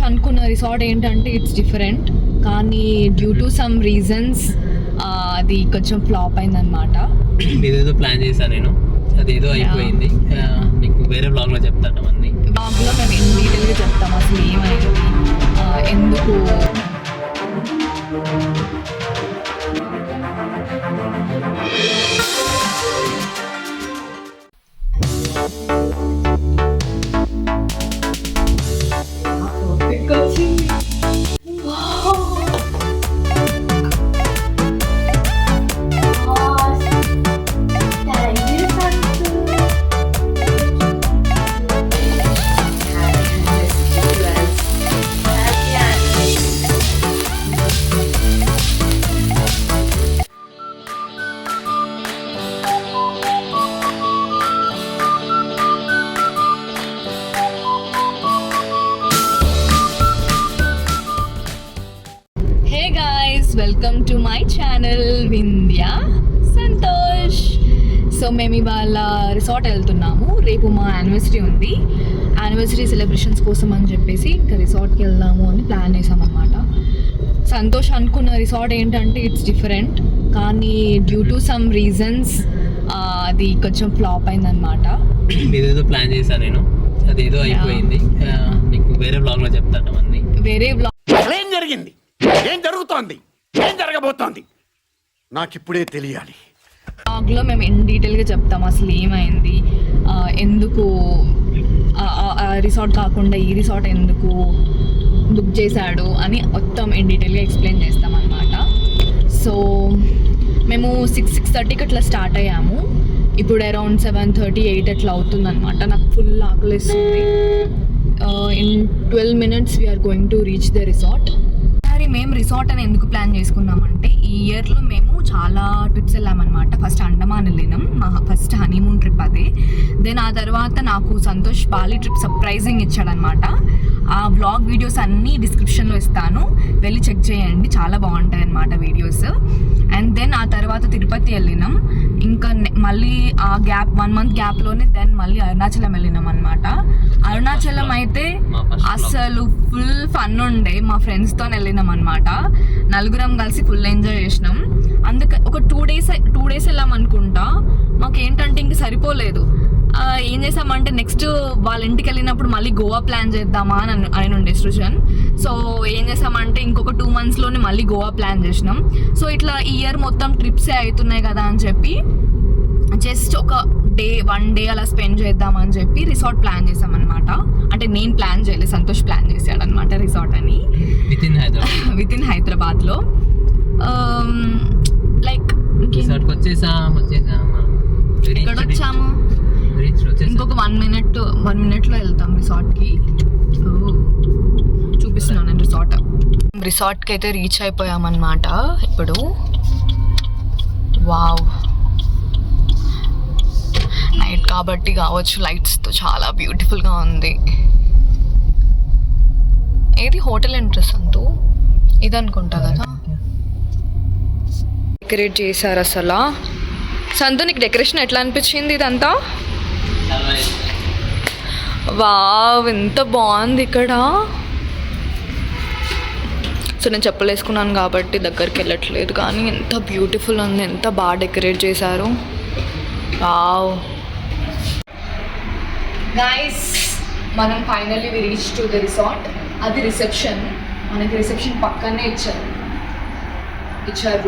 అనుకున్న రిసార్ట్ ఏంటంటే it's different, కానీ డ్యూ టు సమ్ రీజన్స్ అది కొంచెం ఫ్లాప్ అయిందనమాట. ఏదేదో ప్లాన్ చేశాను నేను, అదేదో అయిపోయింది. మీకు వేరే బ్లాగ్లో చెప్తాను. అన్ని బ్లాగ్లో మేము ఇన్ డీటెయిల్గా చెప్తాం అసలు ఏమైంది, ఎందుకు. Welcome to my channel Vindhya Santosh. So మేము ఇవాళ రిసార్ట్ వెళ్తున్నాము. రేపు మా యానివర్సరీ ఉంది. యానివర్సరీ సెలబ్రేషన్స్ కోసం అని చెప్పేసి ఇంకా రిసార్ట్కి వెళ్దాము అని ప్లాన్ చేసామన్నమాట. సంతోష్ అనుకున్న రిసార్ట్ ఏంటంటే ఇట్స్ డిఫరెంట్, కానీ డ్యూ టు సమ్ రీజన్స్ అది కొంచెం ఫ్లాప్ అయిందనమాట. ఏదేదో ప్లాన్ చేశాను నేను, అదేదో అయిపోయింది. మీకు వేరే బ్లాగ్లో చెప్తాను. అన్ని వేరే బ్లాగ్ ఏం జరిగింది, ఏం జరుగుతోంది, ఏం జరగబోతోంది నాకు ఇప్పుడే తెలియాలి. బ్లాగ్లో మేము ఇన్ డీటెయిల్గా చెప్తాం అసలు ఏమైంది, ఎందుకు రిసార్ట్ కాకుండా ఈ రిసార్ట్ ఎందుకు బుక్ చేశాడు అని మొత్తం ఇన్ డీటెయిల్గా ఎక్స్ప్లెయిన్ చేస్తాం అన్నమాట. సో మేము 6:30కి అట్లా స్టార్ట్ అయ్యాము. ఇప్పుడు అరౌండ్ 7:30, 8 అట్లా అవుతుందన్నమాట. నాకు ఫుల్ ఆకలిస్తుంది. In 12 minutes we are going to reach the resort. మేము రిసార్ట్ అని ఎందుకు ప్లాన్ చేసుకున్నామంటే ఈ ఇయర్లో మేము చాలా ట్రిప్స్ వెళ్ళామన్నమాట. ఫస్ట్ అండమాన్ వెళ్ళినాం, మా ఫస్ట్ హనీమూన్ ట్రిప్ అదే. దెన్ ఆ తర్వాత నాకు సంతోష్ బాలి ట్రిప్ సర్ప్రైజింగ్ ఇచ్చాడనమాట. ఆ వ్లాగ్ వీడియోస్ అన్నీ డిస్క్రిప్షన్లో ఇస్తాను, వెళ్ళి చెక్ చేయండి, చాలా బాగుంటాయి అన్నమాట వీడియోస్. అండ్ దెన్ ఆ తర్వాత తిరుపతి వెళ్ళినాం. ఇంకా మళ్ళీ ఆ గ్యాప్ 1 month గ్యాప్లోనే దెన్ మళ్ళీ అరుణాచలం వెళ్ళినాం అనమాట. అరుణాచలం అయితే అసలు ఫుల్ ఫన్ ఉండే. మా ఫ్రెండ్స్తో వెళ్ళినాం అనమాట. నలుగురం కలిసి ఫుల్ ఎంజాయ్ చేసినాం. అందుకే ఒక 2 days వెళ్ళాం అనుకుంటా. మాకు ఏంటంటే ఇంక సరిపోలేదు. ఏం చేసామంటే నెక్స్ట్ వాళ్ళ ఇంటికి వెళ్ళినప్పుడు మళ్ళీ గోవా ప్లాన్ చేద్దామా అని ఉండే సృజన్. సో ఏం చేసామంటే ఇంకొక 2 monthsలోనే మళ్ళీ గోవా ప్లాన్ చేసినాం. సో ఇట్లా ఈ ఇయర్ మొత్తం ట్రిప్సే అవుతున్నాయి కదా అని చెప్పి జస్ట్ ఒక 1 day అలా స్పెండ్ చేద్దామని చెప్పి రిసార్ట్ ప్లాన్ చేసామన్నమాట. అంటే నేను ప్లాన్ చేయలేదు, సంతోష్ ప్లాన్ చేశాడు అనమాట రిసార్ట్ అని విత్ ఇన్ హైదరాబాద్లో. లైక్ ఇక్కడ వచ్చాము, ఇంకొక 1 minute వెళ్తాం రిసార్ట్కి. చూపిస్తున్నాను నేను రిసార్ట్కి అయితే రీచ్ అయిపోయామన్నమాట ఇప్పుడు. వావ్, నైట్ కాబట్టి కావచ్చు లైట్స్తో చాలా బ్యూటిఫుల్గా ఉంది. ఏది హోటల్ ఎంట్రన్స్ అంటూ ఇది అనుకుంటా కదా, డెకరేట్ చేశారు అసలు. సంతు నీకు డెకరేషన్ ఎట్లా అనిపించింది ఇదంతా? వావ్, ఎంత బాగుంది ఇక్కడ. సో నేను చెప్పులు వేసుకున్నాను కాబట్టి దగ్గరికి వెళ్ళట్లేదు, కానీ ఎంత బ్యూటిఫుల్ ఉంది, ఎంత బాగా డెకరేట్ చేశారు. వావ్ గైస్, మనం finally we reach to the resort. అది రిసెప్షన్. మనకి రిసెప్షన్ పక్కనే ఇచ్చారు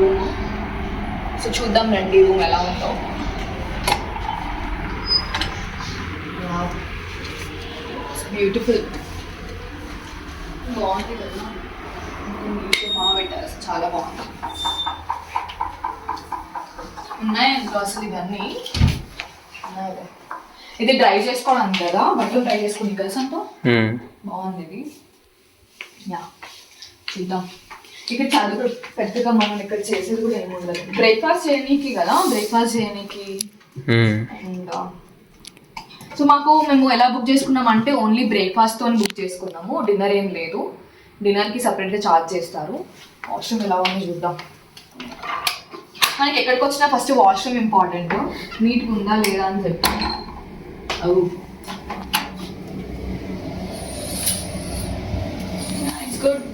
రూమ్. సో చూద్దాం రండి రూమ్ ఎలా ఉందో. బ్యూటిఫుల్, బాగుంది కదా, బాగా పెట్టారు, చాలా బాగుంది. ఉన్నాయి అందులో అసలు ఇవన్నీ ఉన్నాయి. ఇది డ్రై చేసుకోవడానికి కదా, బట్టలు డ్రై చేసుకుని కదా సంతో. బాగుంది ఇది. యా, చూద్దాం. ఇక్కడ చదువు పెద్దగా మనం ఇక్కడ చేసేది కూడా ఏమి ఉండదు. బ్రేక్ఫాస్ట్ చేయనీకి కదా, బ్రేక్ఫాస్ట్ చేయనీకి. అండ్ సో మేము ఎలా బుక్ చేసుకున్నాం అంటే ఓన్లీ బ్రేక్ఫాస్ట్తో బుక్ చేసుకున్నాము. డిన్నర్ ఏం లేదు. డిన్నర్కి సపరేట్గా ఛార్జ్ చేస్తారు. వాష్రూమ్ ఎలా ఉందో చూద్దాం. మనకి ఎక్కడికి వచ్చినా ఫస్ట్ వాష్రూమ్ ఇంపార్టెంట్, నీట్గా ఉందా లేదా అని చెప్పి. It's good.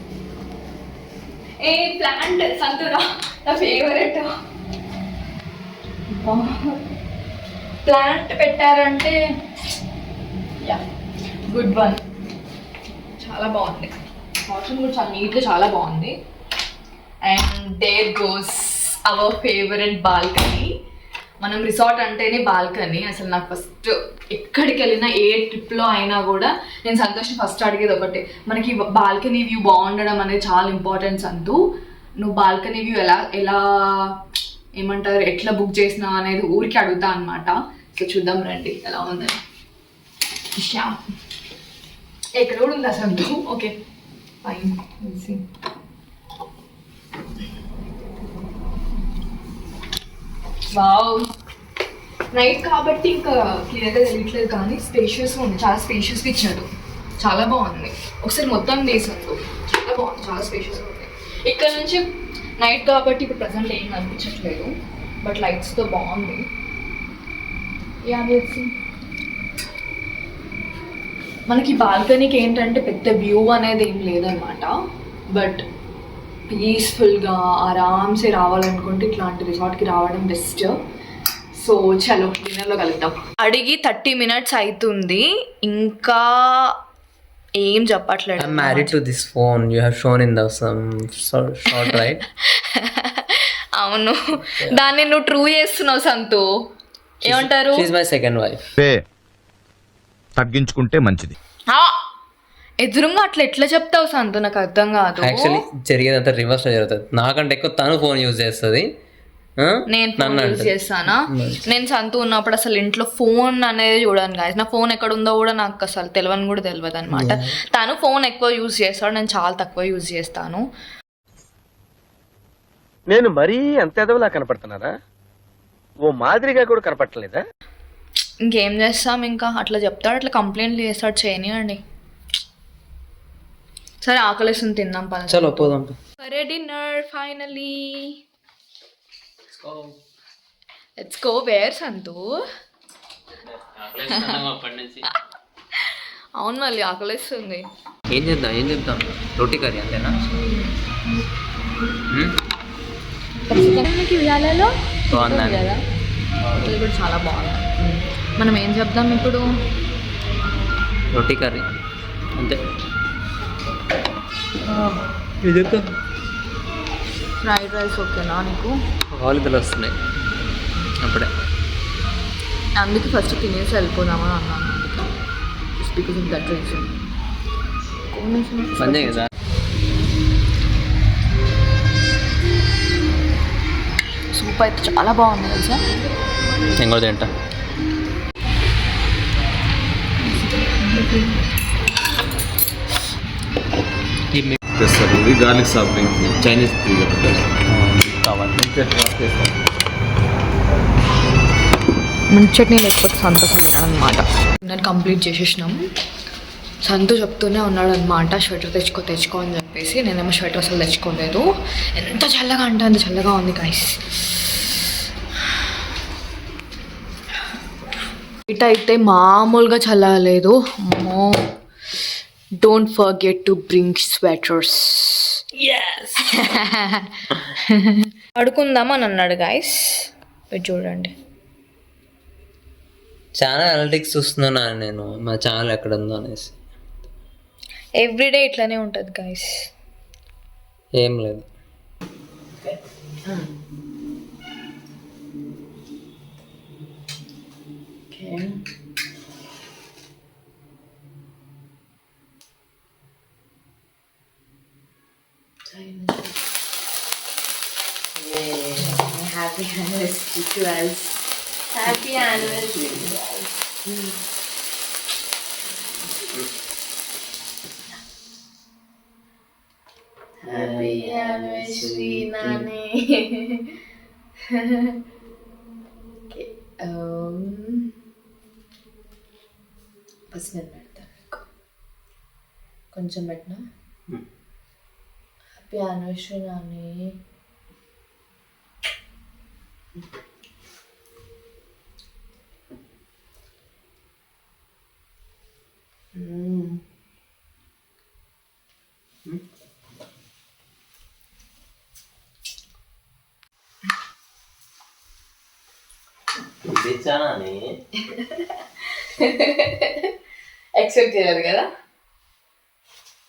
ఏ ప్లాంట్ సంతురా నా ఫేవరెట్. ప్లాంట్ పెట్టారంటే యా గుడ్ వన్. చాలా బాగుంది. వాష్రూమ్ కూడా చాలా నీట్గా చాలా బాగుంది. And there goes our favourite balcony. మనం రిసార్ట్ అంటేనే బాల్కనీ. అసలు నాకు ఫస్ట్ ఎక్కడికి వెళ్ళినా ఏ ట్రిప్లో అయినా కూడా నేను సంతోషం ఫస్ట్ అడిగేది ఒకటే, మనకి బాల్కనీ వ్యూ బాగుండడం అనేది చాలా ఇంపార్టెంట్ సంతు. నువ్వు బాల్కనీ వ్యూ ఎలా ఏమంటారు ఎట్లా బుక్ చేసినావు అనేది ఊరికి అడుగుతా అనమాట. సో చూద్దాం రండి ఎలా ఉందని. ఎక్కడ కూడా ఉంది అసలు. Okay fine. వావ్, నైట్ కాబట్టి ఇంకా క్లియర్గా తెలియట్లేదు కానీ స్పేషియస్గా ఉంది. చాలా స్పేషియస్గా ఇచ్చారు. చాలా బాగుంది. ఒకసారి మొత్తం వేసాను. చాలా బాగుంది. చాలా స్పేషియస్గా ఉంది. ఇక్కడ నుంచి నైట్ కాబట్టి ఇప్పుడు ప్రజెంట్ ఏం కనిపించట్లేదు, బట్ లైట్స్తో బాగుంది. మనకి బాల్కనీకి ఏంటంటే పెద్ద వ్యూ అనేది ఏం లేదనమాట, బట్ పీస్ఫుల్గా ఆరామ్సే రావాలనుకుంటే ఇట్లాంటి రిసార్ట్కి రావడం బెస్ట్. సో చలో డిన్నర్లో కలుద్దాం. అడిగి 30 minutes అవుతుంది, ఇంకా ఏం చెప్పట్లేదు. I'm married to this phone. You have shown in the some short, right? అవును, దాన్ని నువ్వు ట్రూ చేస్తున్నావు సంతు. ఏమంటారు? She's my second wife. తగ్గించుకుంటే మంచిది. ఎదురుగా అట్లా ఎట్లా చెప్తావు సంతు, నాకు అర్థం కాదు. యాక్చువల్లీ జరిగేదంతా రివర్స్ లో జరుగుతుంది. నాకంటే ఎక్కువ తను ఫోన్ యూజ్ చేస్తుంది. నేను ఫోన్ యూజ్ చేస్తానా? నేను సంతు ఉన్నప్పుడు అసలు ఇంట్లో ఫోన్ అనేది చూడను గాయస్. నా ఫోన్ ఎక్కడ ఉందో కూడా నాకు అసలు తెలియని కూడా తెలియదు అనమాట. తను ఫోన్ ఎక్కువ యూజ్ చేస్తాడు, నేను చాలా తక్కువ యూజ్ చేస్తాను. నేను మరీ అంత ఎదవలా కనపడుతున్నారా? ఓ మాదిరిగా కూడా కనపడలేదా? ఇంకేం చేస్తాం, ఇంకా అట్లా చెప్తాడు, అట్లా కంప్లైంట్లు చేస్తాడు. చేయనివ్వండి. సరే ఆకలిస్తుంది, తిందాం పద. చలో పోదాం. సరే dinner finally. Let's go. Where Santu? అవును మళ్ళీ ఆకలిస్తుంది. ఏం చేద్దాం రోటీ కర్రీ అంతేనా? ఉయ్యాలలో బాగుందా? కదా ఇది కూడా చాలా బాగుంది. మనం ఏం చెప్దాం ఇప్పుడు? రోటీ కర్రీ అంతే. ఫ్రైడ్ రైస్ ఓకేనా నీకు? వాళ్ళిద్దరు వస్తున్నాయి అప్పుడే, అందుకే ఫస్ట్ తినేసి వెళ్ళిపోదామని అన్నాను. Just because of that reason. Sanjay కదా. సూప్ అయితే చాలా బాగుంది తెలుసా. నేను కూడా తింటా. గార్లిక్ సాఫ్ట్ చైనీస్ కావాలి. మన చట్నీ లేకపోతే సంతోషం తినడం అనమాట. నేను కంప్లీట్ చేసేసినాం. సంతు చెప్తూనే ఉన్నాడు అనమాట, స్వెటర్ తెచ్చుకో అని చెప్పేసి. నేనేమో స్వెటర్ అసలు తెచ్చుకోలేదు. ఎంత చల్లగా అంటే అంత చల్లగా ఉంది గైస్. బయట అయితే మామూలుగా చల్లలేదు. అమ్మో, don't forget to bring sweaters. పడుకుందామని అన్నాడు గైస్. చూడండి, చాలా అనలిటిక్స్ చూస్తున్నాను నేను, మా ఛానల్ ఎక్కడ ఉందో అనేసి. ఎవ్రీడే ఇట్లానే ఉంటుంది గైస్. ఏం లేదు. Happy anniversary to us. Happy anniversary. Happy anniversary, Nani. Okay. First నేను పెడతాను, కొంచెం పెట్టినా. Happy anniversary Nani. తెచ్చానని ఎక్సెప్ట్ చేయలేదు కదా,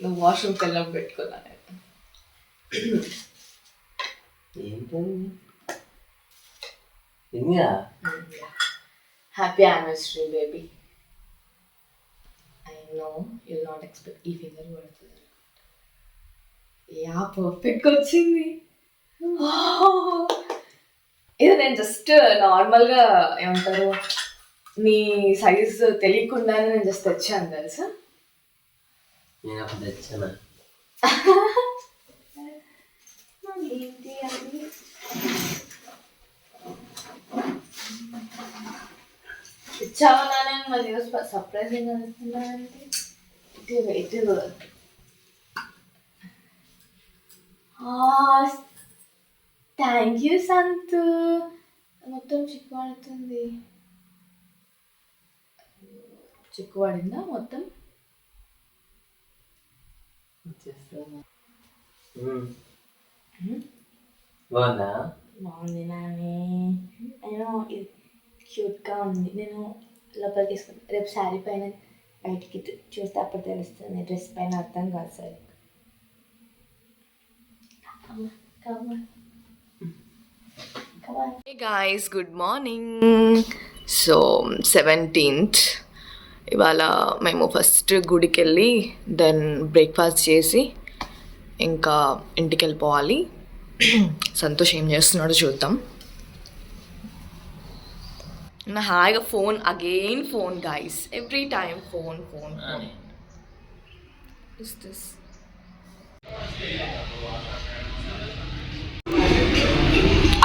నువ్వు వాష్రూమ్కి వెళ్ళినప్పుడు పెట్టుకున్నాను. ఏంటది ఇంగా happy anniversary baby. I know you'll not expect ఈ ఫింగర్ పడుతుంది. యా పర్ఫెక్ట్గా వచ్చింది. ఇది నేను జస్ట్ నార్మల్గా ఏమంటారు నీ సైజ్ తెలియకుండానే నేను జస్ట్ తెచ్చాను తెలుసా. నేను అప్పుడు తెచ్చాను. ఏంటి అది ఇచ్చావన్నానే మరి సర్ప్రైజింగ్ అనుకున్నానంటే ఇటు థ్యాంక్ యూ సంతు. మొత్తం చిక్కు పడుతుంది. చిక్కు పడిందా మొత్తం? బాగుందా? బాగుంది నాని. నేను ఇది క్యూట్గా ఉంది. నేను లోపలికి తీసుకుంటాను. రేపు శారీ పైన బయటికి చూస్తే అప్పుడు తెలుస్తుంది. డ్రెస్ పైన అర్థం కాదు సరే. Hey guys, good morning. So 17th ఇవాళ మేము ఫస్ట్ గుడికి వెళ్ళి దెన్ బ్రేక్ఫాస్ట్ చేసి ఇంకా ఇంటికి వెళ్ళిపోవాలి. సంతోష్ ఏం చేస్తున్నాడో చూద్దాం. నా హాయిగా phone again phone guys, every time phone phone phone. Is this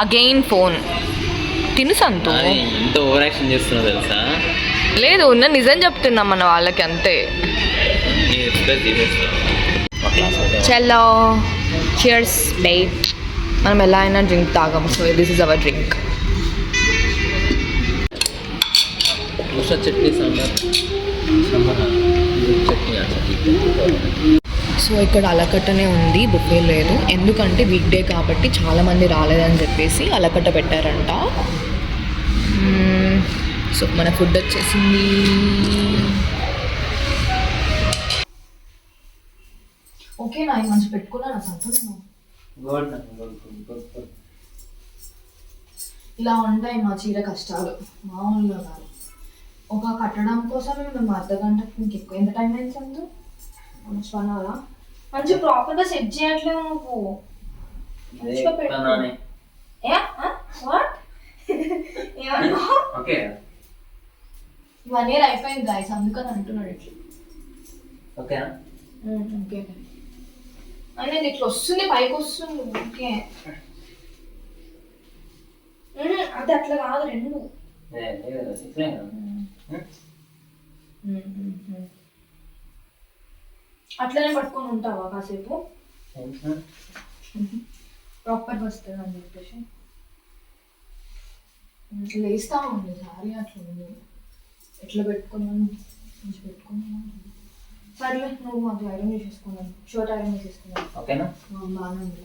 again phone. తిను సంతు. ఎంత ఓవర్ యాక్షన్ చేస్తున్నావు తెలుసా? లేదు ఉన్న నిజం చెప్తున్నాం మన వాళ్ళకి అంతే. చలో చియర్స్ బేబ్. మనం ఎలా అయినా డ్రింక్ తాగం, so this is our drink. Chutney sambar chutney. So ఇక్కడ అలకట్టనే ఉంది, బుఫే లేదు. ఎందుకంటే వీక్ డే కాబట్టి చాలామంది రాలేదని చెప్పేసి అలకట్ట పెట్టారంట. సో మన ఫుడ్ వచ్చేసింది. ఓకే నా మంచి పెట్టుకున్నాను సంతు. నేను ఇలా ఉంటాయి మా చీర కష్టాలు, మామూలుగా కాదు. ఒక కట్టడం కోసం మేము అర్ధగంటకి ఇంకెక్కువ. ఎంత టైం అయింది సంతు? 1 hour. మంచిగా ప్రాపర్గా సెట్ చేయట్లేదు నువ్వు. మంచిగా పెట్టు. వాట్ 1 year అయిపోయింది గాయస్, అందుకని అంటున్నాడు ఇట్లా. ఓకే ఓకే అనేది ఇట్లా వస్తుంది, పైకి వస్తుంది. ఓకే అది అట్లా కాదు, రెండు. అట్లనే పట్టుకొని ఉంటావా కాసేపు? ప్రాపర్గా వస్తుంది అని చెప్పేసి లేస్తా ఉంది. సారీ అట్లా ఉంది. ఎట్లా పెట్టుకున్నాను మంచి పెట్టుకున్నాను. సర్లే నువ్వు మాకు ఐరన్ చేసేసుకున్నాను, షర్ట్ ఐరన్ చేసేసుకున్నాను. ఓకేనా? బాగానే ఉంది.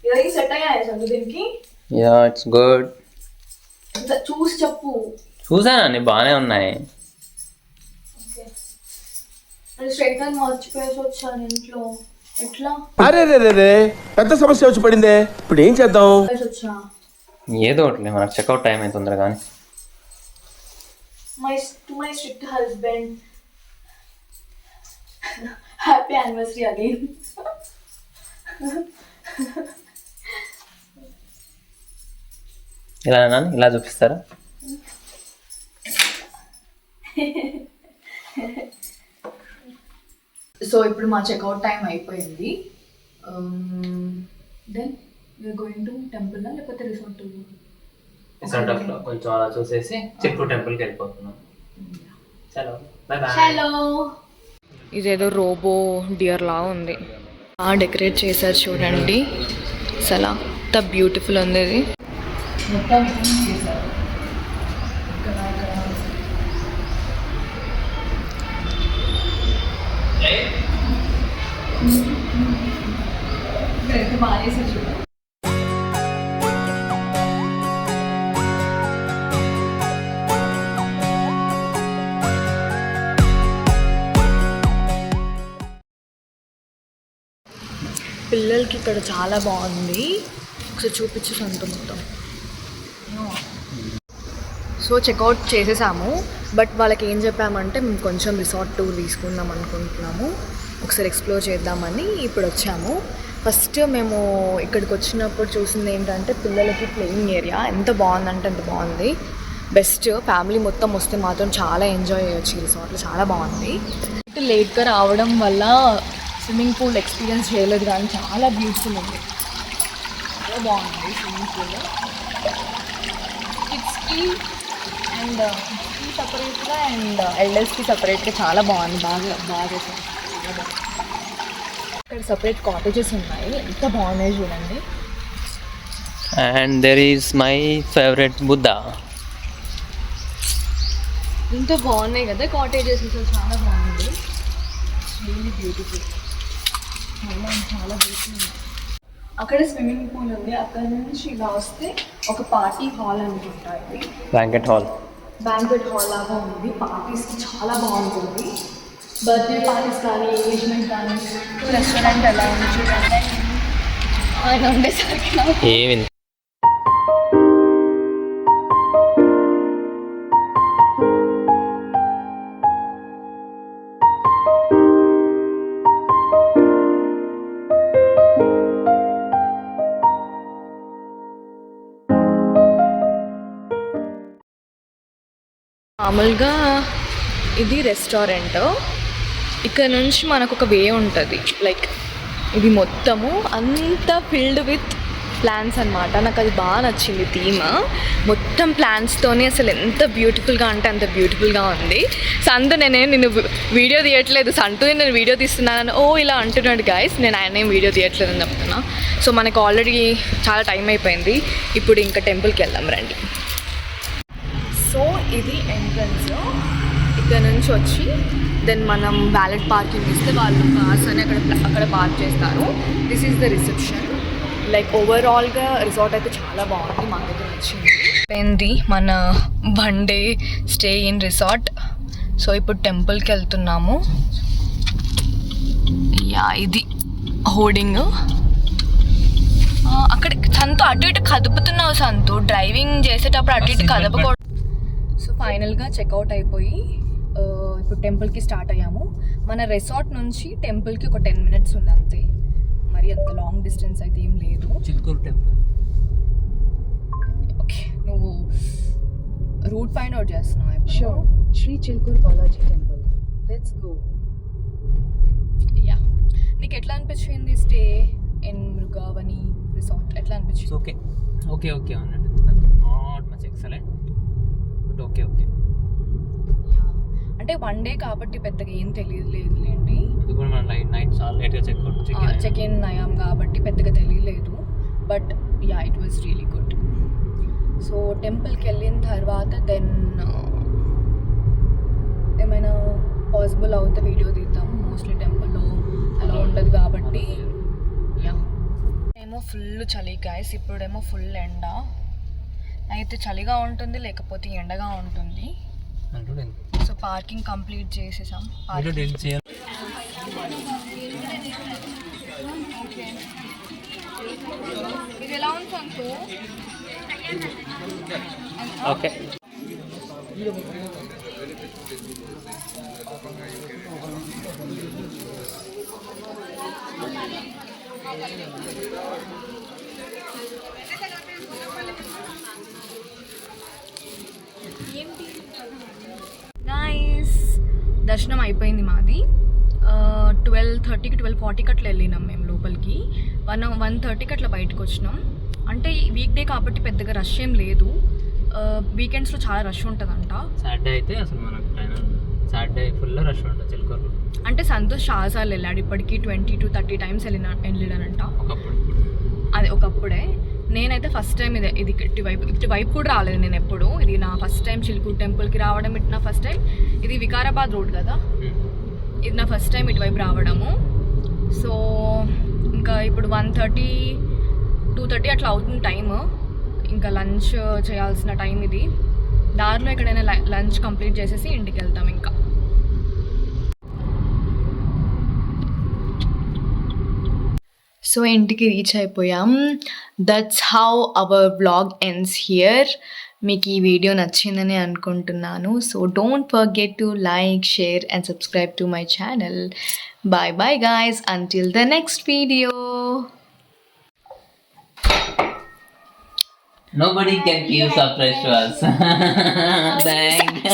ఇవన్నీ సెట్ అయ్యాయి సందు దీనికి? Yeah it's good. చూసి చెప్పు. చూసానండి బాగానే ఉన్నాయి. స్ట్రైట్ గా మర్చిపోయేసి వచ్చాను ఇంట్లో. ఎట్లా? అరే రే రే రే పెద్ద సమస్య వచ్చి పడిందే, ఇప్పుడు ఏం చేద్దాం? వచ్చా ఏదో ఒకటి మనకు చెక్అవుట్ టైం అయితే తొందరగా. My strict husband, happy anniversary again. ఇలా ఇలా చూపిస్తారా? సో ఇప్పుడు మా చెక్అవుట్ టైం అయిపోయింది. Then you're going to temple లేకపోతే రిసార్ట్? రిసార్ట్ కొంచెం అలా చూసేసి చిత్తూరు టెంపుల్కి వెళ్ళిపోతున్నాం. చలో బాయ్ బాయ్. హలో. ఇదేదో రోబో డియర్ లా ఉంది. డెకరేట్ చేశారు చూడండి, అసలు ఎంత బ్యూటిఫుల్ ఉంది ఇది. మొత్తం చేశారు. ఇక్కడైతే బాగా చేసారు చూడ. పిల్లలకి ఇక్కడ చాలా బాగుంది. ఒకసారి చూపించు సంత మొత్తం. సో చెక్అవుట్ చేసేసాము. బట్ వాళ్ళకి ఏం చెప్పామంటే మేము కొంచెం రిసార్ట్ టూర్ తీసుకుందాం అనుకుంటున్నాము, ఒకసారి ఎక్స్ప్లోర్ చేద్దామని ఇప్పుడు వచ్చాము. ఫస్ట్ మేము ఇక్కడికి వచ్చినప్పుడు చూసింది ఏంటంటే పిల్లలకి ప్లేయింగ్ ఏరియా ఎంత బాగుందంటే అంత బాగుంది. బెస్ట్. ఫ్యామిలీ మొత్తం వస్తే మాత్రం చాలా ఎంజాయ్ చేయొచ్చు ఈ రిసార్ట్లో, చాలా బాగుంది. లేట్గా రావడం వల్ల స్విమ్మింగ్ పూల్ ఎక్స్పీరియన్స్ చేయలేదు, కానీ చాలా బ్యూటిఫుల్ ఉంది, చాలా బాగుంది స్విమ్మింగ్ పూల్. కిడ్స్కి అండ్ కిడ్స్కి సపరేట్గా అండ్ ఎల్డర్స్కి సపరేట్గా చాలా బాగుంది. బాగా చేశారు. ఇక్కడ సపరేట్ కాటేజెస్ ఉన్నాయి, ఎంత బాగున్నాయి చూడండి. And there is my favourite Buddha. ఎంత బాగున్నాయి కదా కాటేజెస్, అసలు చాలా బాగుంది. రియల్లీ బ్యూటిఫుల్, చాలా బ్యూటిఫుల్. అక్కడ స్విమ్మింగ్ పూల్ ఉంది, అక్కడ నుంచి ఇలా వస్తే ఒక పార్టీ హాల్ అనుకుంటా. ఇది బ్యాంకెట్ హాల్ లాగా ఉంది. పార్టీస్కి చాలా బాగుంటుంది. బర్త్డే పార్టీస్ కానీ ఎంగేజ్మెంట్ కానీ. రెస్టారెంట్ ఎలా ఉంది చూడండి. ఆయన ఉండేసరికి ఏమి మామూలుగా ఇది రెస్టారెంట్. ఇక్కడ నుంచి మనకు ఒక వే ఉంటుంది, లైక్ ఇది మొత్తము అంతా ఫిల్డ్ విత్ ప్లాంట్స్ అనమాట. నాకు అది బాగా నచ్చింది థీమ్. మొత్తం ప్లాంట్స్తోని అసలు ఎంత బ్యూటిఫుల్గా అంటే అంత బ్యూటిఫుల్గా ఉంది. సంతు నేను వీడియో తీయట్లేదు, సంతు నేను వీడియో తీస్తున్నాను ఓ ఇలా అంటున్నాడు గైస్. నేను ఆయన ఏం వీడియో తీయట్లేదు అని చెప్తున్నా. సో మనకు ఆల్రెడీ చాలా టైం అయిపోయింది, ఇప్పుడు ఇంకా టెంపుల్కి వెళ్దాం రండి. సో ఇది ఎంట్రన్స్. ఇక్కడ నుంచి వచ్చి దెన్ మనం వ్యాలెట్ పార్కింగ్ ఇస్తే వాళ్ళు కార్స్ అని అక్కడ పార్క్ చేస్తారు. This is the reception. Like ఓవరాల్గా రిసార్ట్ అయితే చాలా బాగుంది, మాకైతే నచ్చింది. ఏంది మన 1 day stay in resort. So ఇప్పుడు టెంపుల్కి వెళ్తున్నాము. యా ఇది హోర్డింగ్. అక్కడ సంతు అటు ఇటు కదుపుతున్నావు సంతు, డ్రైవింగ్ చేసేటప్పుడు అటు ఇటు కదపకూడదు. సో ఫైనల్గా చెక్అవుట్ అయిపోయి ఇప్పుడు టెంపుల్కి స్టార్ట్ అయ్యాము. మన రిసార్ట్ నుంచి టెంపుల్కి ఒక 10 minutes ఉంది అంతే, మరి అంత లాంగ్ డిస్టెన్స్ అయితే ఏం లేదు. చిలుకూరు టెంపుల్. ఓకే, నువ్వు రూట్ ఫైండ్ అవుట్ చేస్తున్నావు. Sure. Sri Chilkur Balaji Temple. Let's go. Yeah, నీకు ఎట్లా అనిపించింది స్టే ఇన్ మృగావని రిసార్ట్? ఎట్లా అనిపించింది? ఓకే ఓకే ఓకే అన్నట్టు, not much excellent but okay okay. అంటే 1 day కాబట్టి పెద్దగా ఏం తెలియలేదులేండి. అది కూడా మనం నైట్ చాలా లేట్గా చెక్ ఇన్ అయ్యాం కాబట్టి పెద్దగా తెలియలేదు. But yeah, it was really good. So టెంపుల్కి వెళ్ళిన తర్వాత దెన్ ఏమైనా పాసిబుల్ అవుతే వీడియో తీద్దాం. మోస్ట్లీ టెంపుల్లో అలా ఉండదు కాబట్టి. యా, ఏమో ఫుల్ చలి గాయస్, ఇప్పుడేమో ఫుల్ ఎండ. అయితే చలిగా ఉంటుంది, లేకపోతే ఎండగా ఉంటుంది. సో పార్కింగ్ కంప్లీట్ చేసేసాం. ఇది ఎలా ఉంది సంతు? ఓకే. గైస్, దర్శనం అయిపోయింది మాది. 12:30కి 12:40కి అట్లా వెళ్ళినాం మేము లోపలికి. 1:30కి అట్లా బయటకు వచ్చినాం. అంటే వీక్ డే కాబట్టి పెద్దగా రష్ ఏం లేదు. వీకెండ్స్లో చాలా రష్ ఉంటుందంట. సాటర్డే అయితే అసలు మనకు సాటర్డే ఫుల్ రష్ ఉంటుంది చిలుకూరు. అంటే సంతోష్ చాలాసార్లు వెళ్ళాడు, ఇప్పటికీ 20 to 30 times వెళ్ళాడంట. ఒకప్పుడు అది ఒకప్పుడే. నేనైతే ఫస్ట్ టైం ఇది ఇటువైపు కూడా రాలేదు నేను ఎప్పుడు. ఇది నా ఫస్ట్ టైం చిలుకూరు టెంపుల్కి రావడం. ఇటు నా ఫస్ట్ టైం. ఇది వికారాబాద్ రోడ్ కదా, ఇది నా ఫస్ట్ టైం ఇటువైపు రావడము. సో ఇంకా ఇప్పుడు 1:30 2:30 అట్లా అవుతుంది టైమ్. ఇంకా లంచ్ చేయాల్సిన టైం ఇది. దారిలో ఎక్కడైనా లంచ్ కంప్లీట్ చేసేసి ఇంటికి వెళ్తాం ఇంకా. సో ఇంటికి రీచ్ అయిపోయాం. That's how our vlog ends here. మీకు ఈ వీడియో నచ్చిందని అనుకుంటున్నాను. So don't forget to like, share and subscribe to my channel. Bye bye guys, until the next video. Nobody can give surprise to us. Thanks.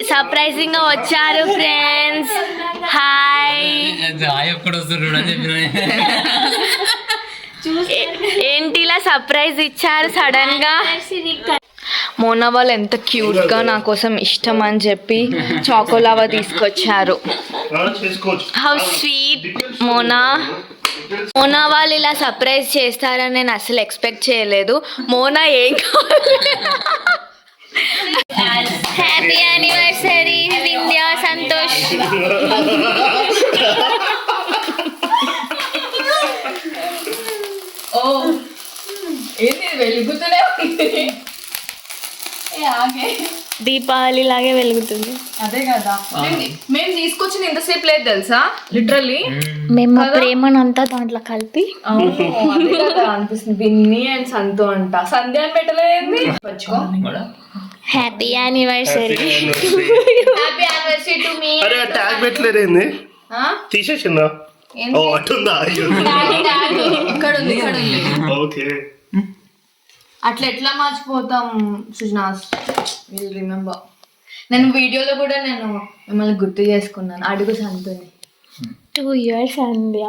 Surprising గా వచ్చారు friends. Hi. ఏంటి ఇలా surprise ఇచ్చారు sudden గా? మోనా వాళ్ళు ఎంత క్యూట్ గా నా కోసం ఇష్టం అని చెప్పి చాకోలావా తీసుకొచ్చారు. How sweet. మోనా వాళ్ళు ఇలా సర్ప్రైజ్ చేస్తారని నేను అసలు ఎక్స్పెక్ట్ చేయలేదు. మోనా ఏం కావాలి? Happy anniversary Vindhya Santosh. ఓ ఏంటి వెలుగుతూనే ఉంది. దీపావళి లాగే వెలుగుతుంది. అదే కదా మేము తీసుకొచ్చిన ఇంతసేపు లేదు తెలుసా, లిటరల్లీ. మేము మా ప్రేమనంతా దాంట్లో కలిపి అనిపిస్తుంది. బిన్ని అండ్ సంతో అంట. సంధ్య అని పెట్టలేదు. Happy anniversary. Happy anniversary to me. అరే ట్యాగ్ పెట్టలేదేంది తీసేసిందా? ఓ అటుందా? ఇక్కడ ఉంది. ఓకే అట్లా ఎట్లా మర్చిపోతాం సుజనాస్. Will remember. నేను వీడియోలో కూడా నేను మిమ్మల్ని గుర్తు చేసుకున్నాను. అడుగు సంతోని. 2 years సంధ్య.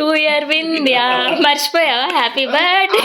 2 year వింధ్యా. మర్చిపోయావా? Happy birthday.